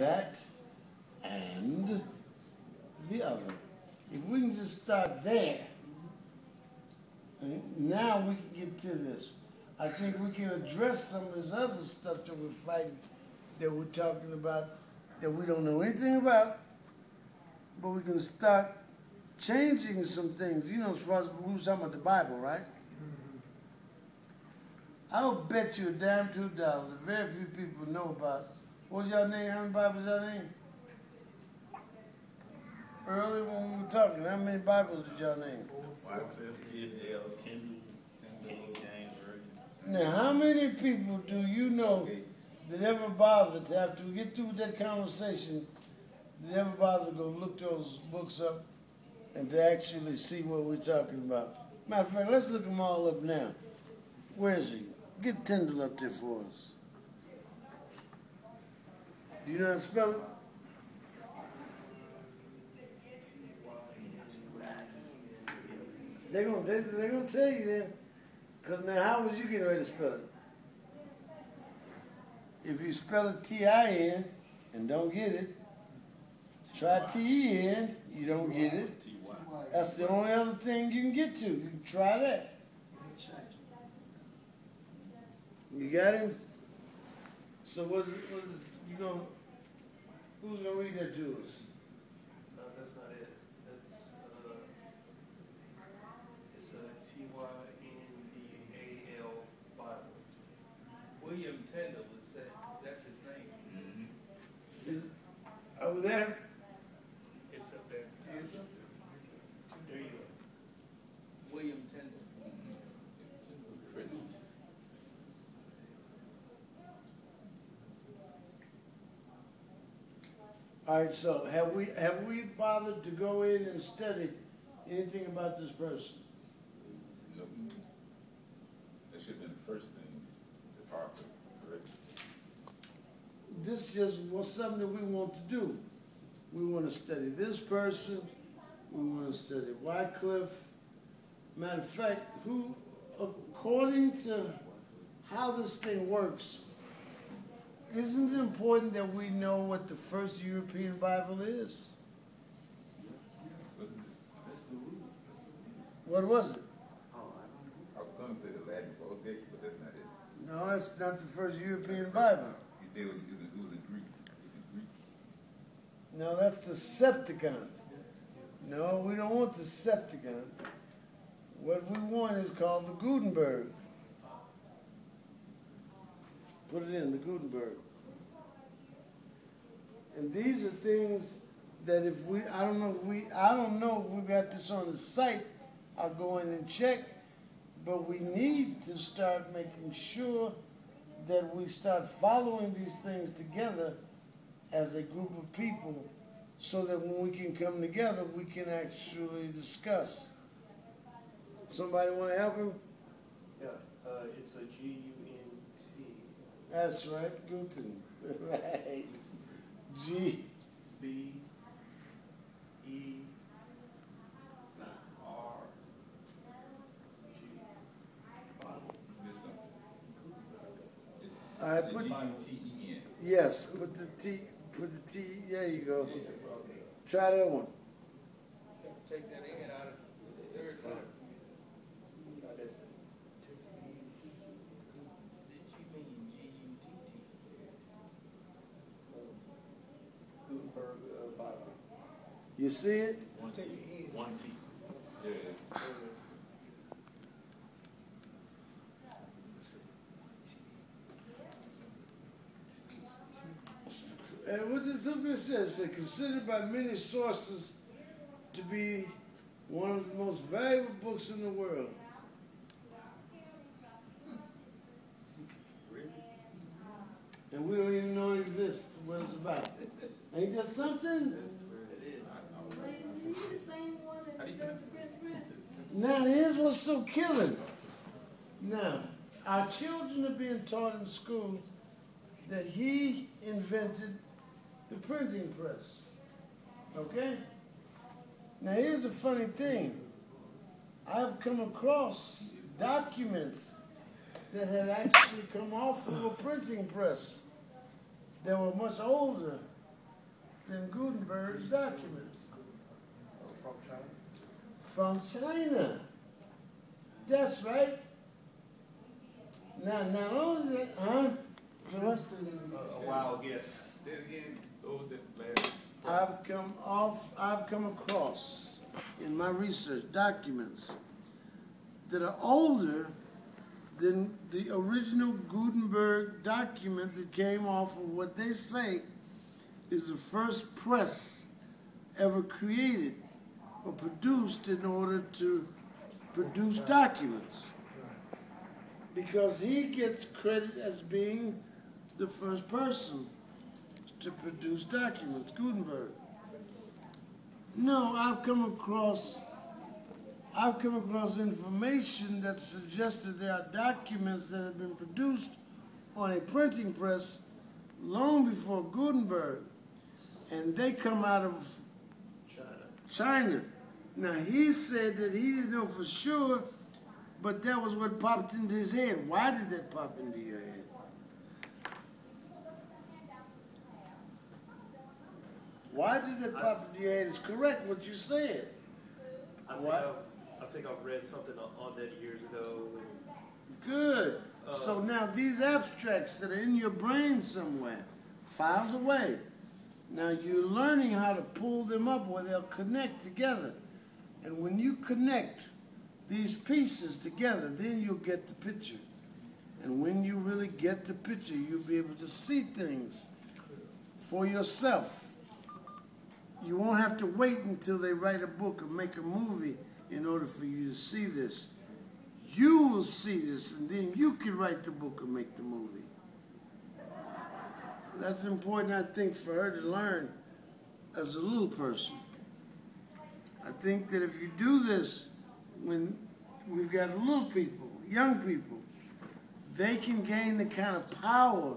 that and the other. If we can just start there, now we can get to this. I think we can address some of this other stuff that we're fighting, that we're talking about, that we don't know anything about, but we can start changing some things. You know, as far as we were talking about the Bible, right? I'll bet you a dime, $2 that very few people know about. What's your name? How many Bibles is your name? Earlier when we were talking, how many Bibles did y'all name? 550, Kindle, King James Version. Now, how many people do you know that ever bothered to have to get through with that conversation, that ever bothered to go look those books up and to actually see what we're talking about? Matter of fact, let's look them all up now. Where is he? Get Tyndall up there for us. Do you know how to spell it? They're gonna tell you then. Because now, how would you get ready to spell it? If you spell it T-I-N and don't get it, try T-E-N, you don't get it. That's the only other thing you can get to. You can try that. You got him? So who's gonna read that to us? No, that's not it. That's it's a T-Y-N-D-A-L Bible. William Tyndall, that's his name. Is over there? It's up there. It's up there. There you go. William Tyndall. Chris. All right, so have we bothered to go in and study anything about this person? No. That should have been the first thing to talk to, correct? This just was something that we want to do. We want to study this person. We want to study Wycliffe. Matter of fact, who, according to how this thing works, isn't it important that we know what the first European Bible is? What was it? I was going to say the Latin Vulgate, but that's not it. No, it's not the first European Bible. You said it was in Greek. It's in Greek. No, that's the Septuagint. No, we don't want the Septuagint. What we want is called the Gutenberg. Put it in, the Gutenberg. And these are things that if we, I don't know if we got this on the site, I'll go in and check, but we need to start making sure that we start following these things together as a group of people so that when we can come together, we can actually discuss. Somebody want to help him? Yeah, it's a G-U-N-T. That's right, Guten. Right. G. B. E. R. G. Bible. There's something. All right, put G-U-T-E-N. yes, put the T, there you go. Try that one. Take that in out of the third letter. That's Did you mean G-U-T-T? Gutenberg Bible. You see it? One T. One T. Yeah. And what does something says? It's considered by many sources to be one of the most valuable books in the world. And we don't even know it exists, what it's about. Ain't that something? Is he the same one that Dr. Chris Francis? Now, here's what's so killing. Now, our children are being taught in school that he invented the printing press. Okay? Now, here's the funny thing. I've come across documents that had actually come off of a printing press that were much older than Gutenberg's documents. From China? From China. That's right. Now, not only that, huh? So what's the A wild guess. Say it again, those that last. I've come across in my research documents that are older than the original Gutenberg document that came off of what they say is the first press ever created or produced in order to produce documents. Because he gets credit as being the first person to produce documents, Gutenberg. No, I've come across information that suggested there are documents that have been produced on a printing press long before Gutenberg, and they come out of China. Now, he said that he didn't know for sure, but that was what popped into his head. Why did that pop into your head? Why did that pop into your head? It's correct what you said. I think I've read something on that years ago. Good. So now these abstracts that are in your brain somewhere, filed away. Now you're learning how to pull them up where they'll connect together. And when you connect these pieces together, then you'll get the picture. And when you really get the picture, you'll be able to see things for yourself. You won't have to wait until they write a book or make a movie in order for you to see this. You will see this, and then you can write the book or make the movie. That's important, I think, for her to learn as a little person. I think that if you do this, when we've got little people, young people, they can gain the kind of power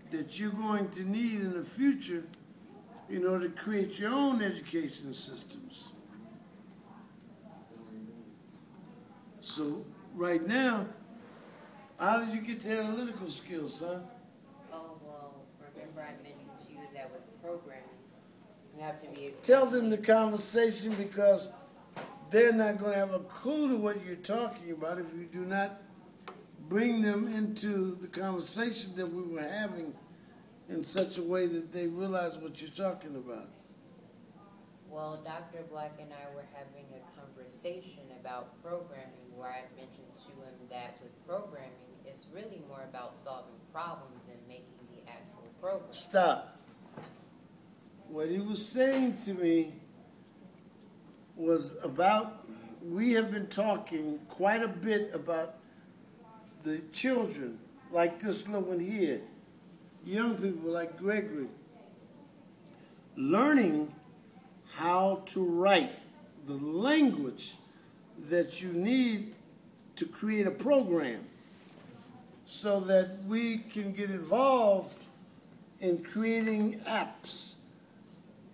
that you're going to need in the future in order to create your own education systems. So, right now, how did you get to analytical skills, son? Oh, well, remember I mentioned to you that with programming, you have to be... Tell them the conversation, because they're not going to have a clue to what you're talking about if you do not bring them into the conversation that we were having in such a way that they realize what you're talking about. Well, Dr. Black and I were having a conversation about programming where I mentioned to him that with programming, it's really more about solving problems than making the actual program. Stop. What he was saying to me was about, we have been talking quite a bit about the children, like this little one here, young people like Gregory, learning how to write the language that you need to create a program so that we can get involved in creating apps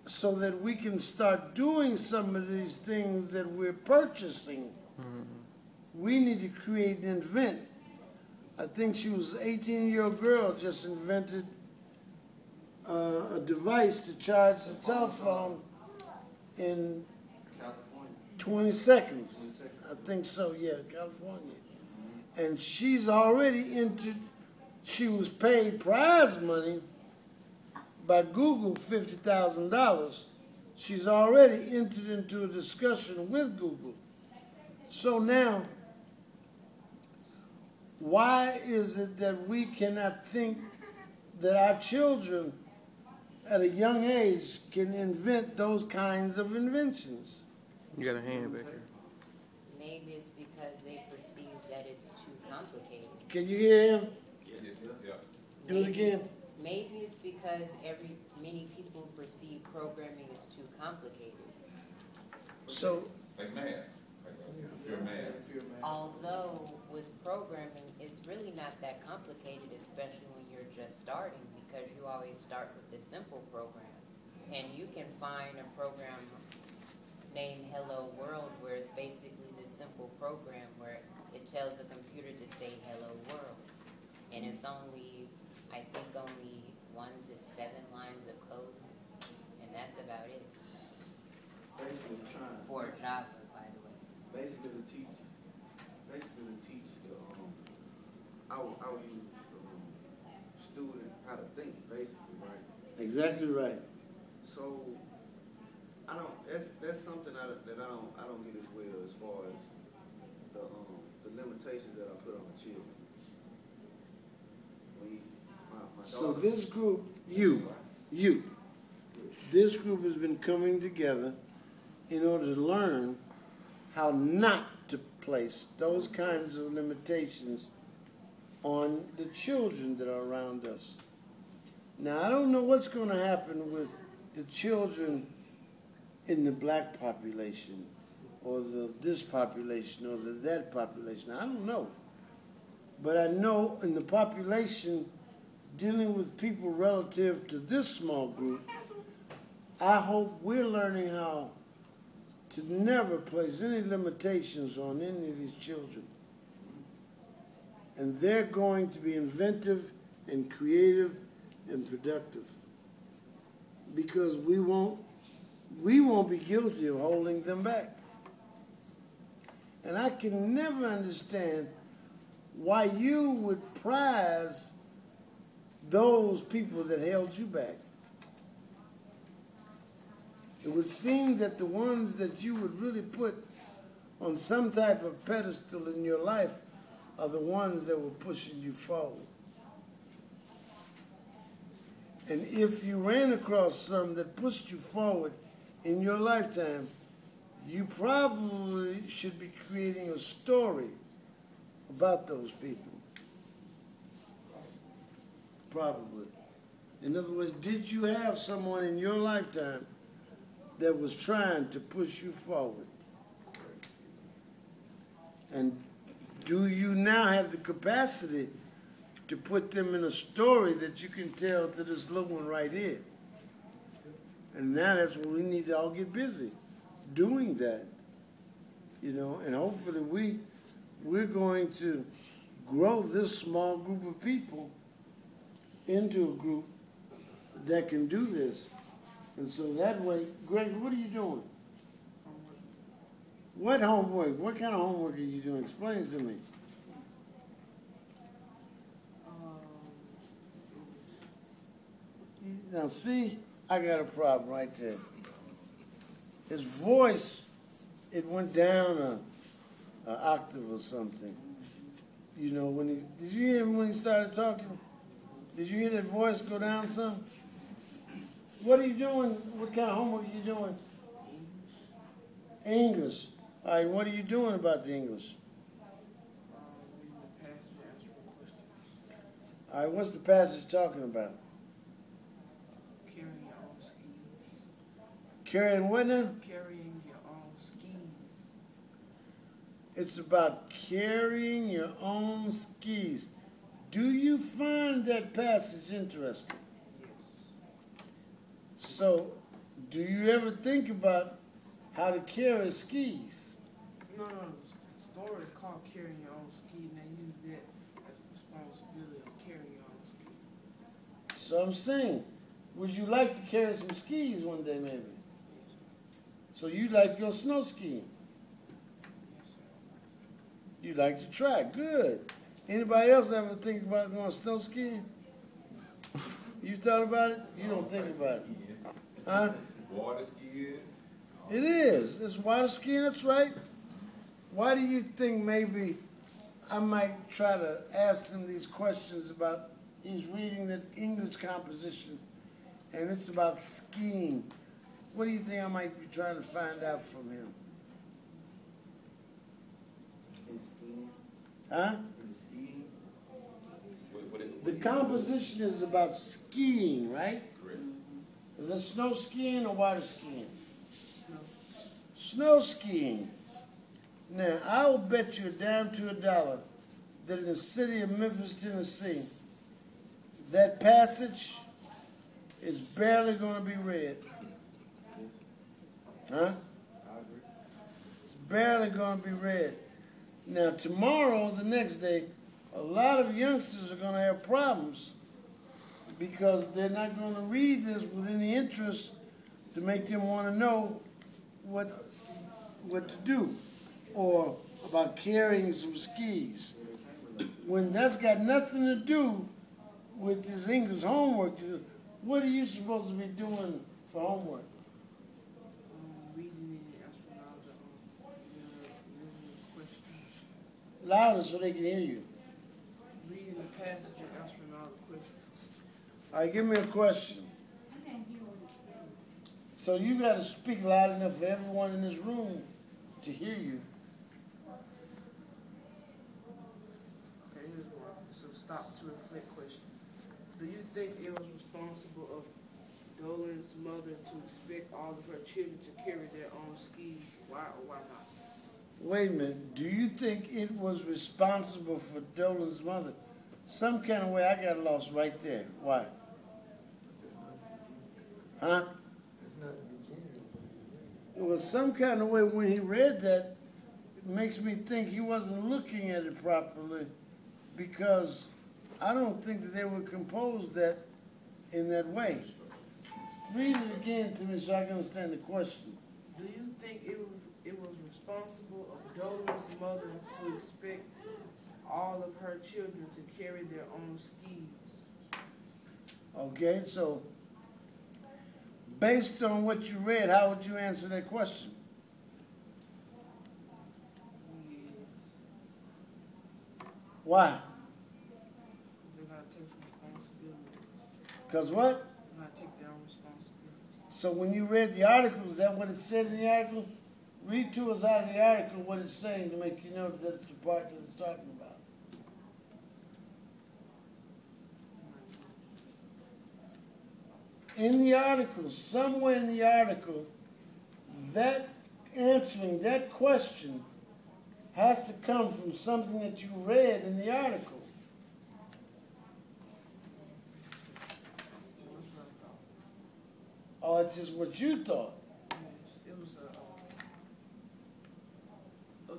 so that we can start doing some of these things that we're purchasing. We need to create and invent. I think she was an 18-year-old girl, just invented a device to charge the telephone in 20 seconds. I think so, yeah, California. And she's already entered, she was paid prize money by Google, $50,000. She's already entered into a discussion with Google. So now, why is it that we cannot think that our children at a young age can invent those kinds of inventions? You got a hand back here. Maybe it's because they perceive that it's too complicated. Can you hear him? Yes, yeah. Do it again. Maybe it's because many people perceive programming as too complicated. So, Like math, like pure math. Although with programming, it's really not that complicated, especially when you're just starting, because you always start with the simple program. And you can find a program named Hello World where it's basically this simple program where it tells the computer to say Hello World. And it's only, I think only 1 to 7 lines of code. And before Java, by the way. Basically to teach the, our youth, student how to think, basically, right? Exactly right. So, that's something that I don't get as well as far as the limitations that I put on the children. My So daughter- this group, this group has been coming together in order to learn how not to place those kinds of limitations on the children that are around us. Now, I don't know what's going to happen with the children in the black population or this population or that population. I don't know. But I know in the population dealing with people relative to this small group, I hope we're learning how to never place any limitations on any of these children. And they're going to be inventive and creative and productive. Because we won't be guilty of holding them back. And I can never understand why you would prize those people that held you back. It would seem that the ones that you would really put on some type of pedestal in your life are the ones that were pushing you forward. And if you ran across some that pushed you forward in your lifetime, you probably should be creating a story about those people. Probably. In other words, did you have someone in your lifetime that was trying to push you forward? And do you now have the capacity to put them in a story that you can tell to this little one right here? And now that's what we need to all get busy doing that, you know, and hopefully we're going to grow this small group of people into a group that can do this. And so that way, Greg, what are you doing? What homework? What kind of homework are you doing? Explain it to me. Now see, I got a problem right there. His voice, it went down an octave or something. You know, did you hear him when he started talking? Did you hear that voice go down some? What are you doing? What kind of homework are you doing? English. All right, what are you doing about the English? All right, what's the passage talking about? Carrying your own skis. Carrying what now? Carrying your own skis. It's about carrying your own skis. Do you find that passage interesting? Yes. So, do you ever think about how to carry skis? No, the story is called Carrying Your Own Ski, and they use that as a responsibility of carrying your own ski. So I'm saying, would you like to carry some skis one day maybe? So you'd like to go snow skiing? Yes, sir. You'd like to try? Good. Anybody else ever think about going snow skiing? You thought about it? You don't think about it. Huh? Water skiing. It is. It's water skiing, that's right. Why do you think maybe I might try to ask him these questions about, he's reading the English composition, and it's about skiing. What do you think I might be trying to find out from him? in skiing. Huh? In skiing. The composition is about skiing, right? Correct. Is it snow skiing or water skiing? Snow. Snow skiing. Now, I will bet you a dime to a dollar that in the city of Memphis, Tennessee, that passage is barely going to be read. Huh? I agree. It's barely going to be read. Now, tomorrow, the next day, a lot of youngsters are going to have problems because they're not going to read this with any interest to make them want to know what what to do, or about carrying some skis, when that's got nothing to do with this English homework. What are you supposed to be doing for homework? Reading the astronaut, questions. Louder so they can hear you. Reading the passage and astronaut questions. All right, give me a question. I can't hear what it's saying. So you got to speak loud enough for everyone in this room to hear you. Okay, here's one. So stop to reflect question. Do you think it was responsible of Dolan's mother to expect all of her children to carry their own skis? Why or why not? Wait a minute. Do you think it was responsible for Dolan's mother? Some kind of way I got lost right there. Why? Huh? It was some kind of way when he read that, it makes me think he wasn't looking at it properly, because I don't think that they would compose that in that way. Read it again to me so I can understand the question. Do you think it was responsible of Dolan's mother to expect all of her children to carry their own skis? Okay, so based on what you read, how would you answer that question? Yes. Why? They gotta take some responsibility. Because what? They gotta take their own responsibility. So when you read the article, is that what it said in the article? Read to us out of the article what it's saying to make you know that it's the part that it's talking about. In the article, somewhere in the article, that answering that question has to come from something that you read in the article. Or it's just what you thought. It was a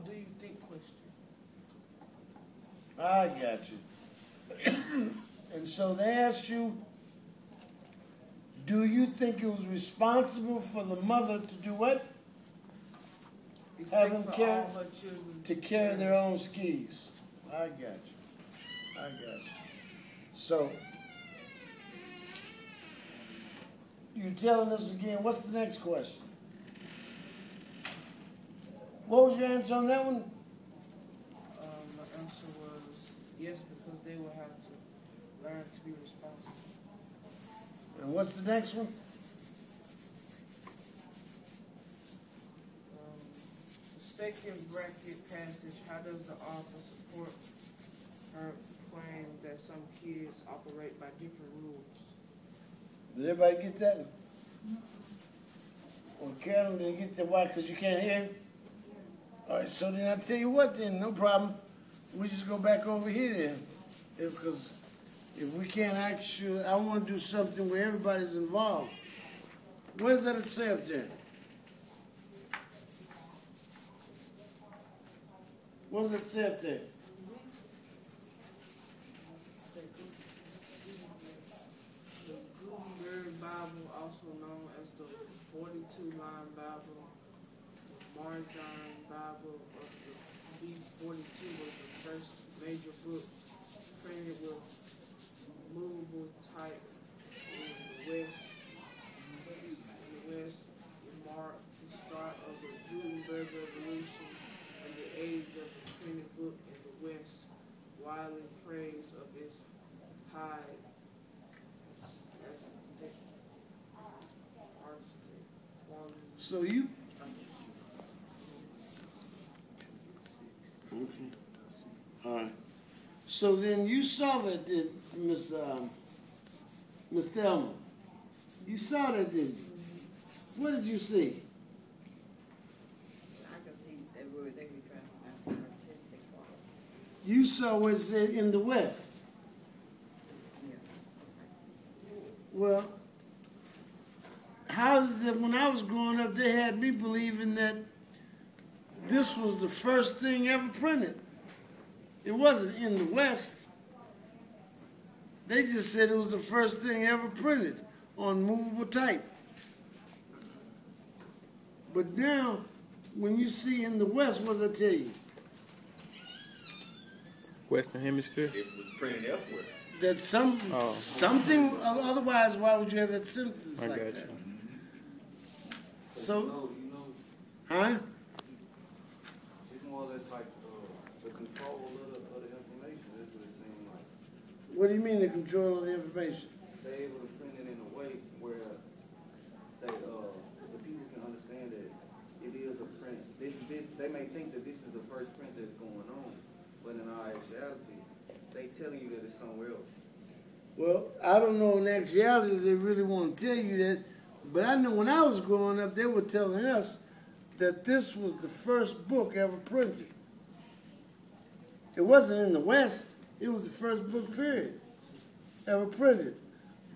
do you think question. I got you. And so they asked you, do you think it was responsible for the mother to do what? Have them carry, to carry their own skis. I got you. I got you. So, you're telling us again, what's the next question? What was your answer on that one? My answer was yes, because they will have to learn to be responsible. And what's the next one? The second bracket passage, how does the author support her claim that some kids operate by different rules? Did everybody get that? Well, Carolyn, did you get that? Why? Because you can't hear? All right, so then I tell you what then, no problem. We just go back over here then. Because if we can't actually, I want to do something where everybody's involved. What does that say up there? What does it say up there? The Gutenberg Bible, also known as the 42-line Bible, the Marzine Bible of the B42 was the first major book printed with movable type in the West. It marked the start of the Gutenberg Revolution and the age of the printed book in the West, widely praised of its high aesthetic quality. So you... Okay. All right. So then you saw that, did Miss Thelma? You saw that, didn't you? What did you see? I could see they were trying to find artistic quality. You saw what it said in the West. Yeah. Well, how is it that when I was growing up, they had me believing that this was the first thing ever printed? It wasn't in the West. They just said it was the first thing ever printed on movable type. But now, when you see in the West, what does it tell you? Western Hemisphere. It was printed elsewhere. That something, otherwise, why would you have that sentence I like got that? you. So, you know, huh? it's more or less like the control of the information. That's what it seems like. What do you mean the control of the information? They're able to print it in a way where the people can understand that it is a print. They may think that this is the first print that's going on, but in all actuality, they telling you that it's somewhere else. Well, I don't know in actuality they really want to tell you that, but I know when I was growing up, they were telling us that this was the first book ever printed. It wasn't in the West. It was the first book, period, ever printed.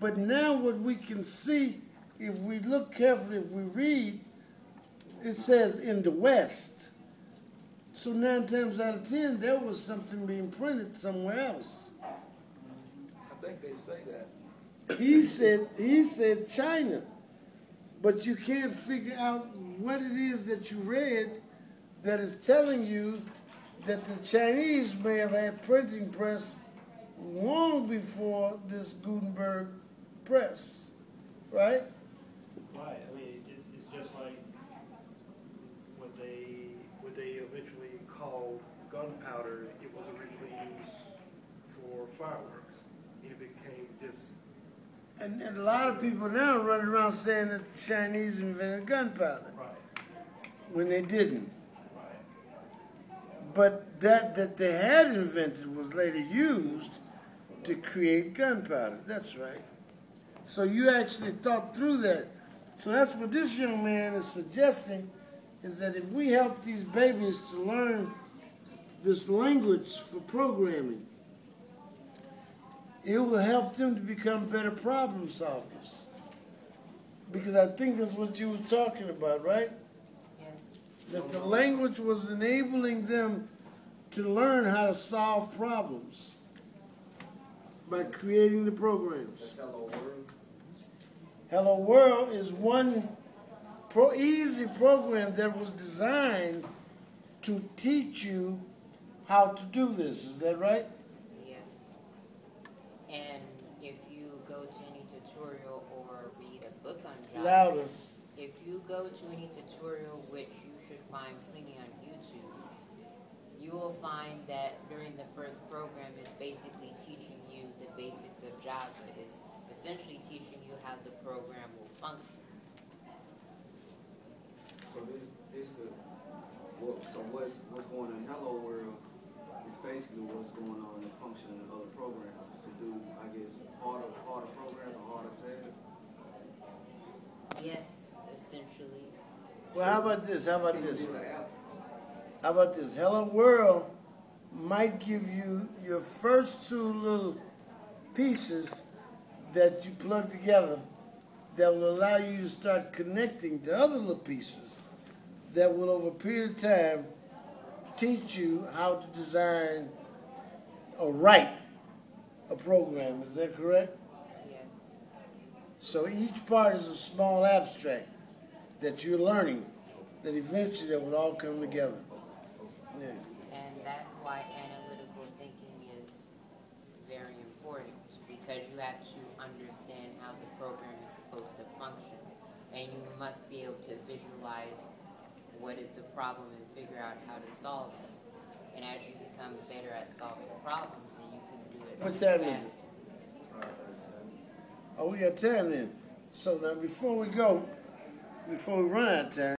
But now what we can see, if we look carefully, if we read, it says in the West. So 9 times out of 10, there was something being printed somewhere else. I think they say that. He said China, but you can't figure out what it is that you read that is telling you that the Chinese may have had printing press long before this Gutenberg press, right? Right. I mean, it's just like what they eventually called gunpowder. It was originally used for fireworks. It became just. And a lot of people now running around saying that the Chinese invented gunpowder, Right. when they didn't. Right. But that they had invented was later used to create gunpowder. That's right. So you actually thought through that. So that's what this young man is suggesting, is that if we help these babies to learn this language for programming, it will help them to become better problem solvers. Because I think that's what you were talking about, right? Yes. That the language was enabling them to learn how to solve problems by creating the programs. That's Hello World. Hello World is one easy program that was designed to teach you how to do this. Is that right? Yes. And if you go to any tutorial or read a book on Java, Louder. if you go to any tutorial, which you should find plenty on YouTube, you will find that during the first program is basically teaching you the basics of Java. It's essentially teaching you how the program will function. So this could. So what's going on in Hello World is basically what's going on in the function of other programs to do, I guess, harder programs or harder tasks. Yes, essentially. Well, how about this? How about this? Do the app. How about this? Hello World might give you your first 2 little pieces that you plug together that will allow you to start connecting to other little pieces that will, over a period of time, teach you how to design or write a program. Is that correct? Yes. So each part is a small abstract that you're learning that eventually that will all come together. Yeah. And that's why analytical thinking is very important, because you have to understand how the program is supposed to function. And you must be able to visualize what is the problem and figure out how to solve it. And as you become better at solving problems, then you can do it What much time is faster. it? Oh, we got time then. So now before we go, before we run out of time,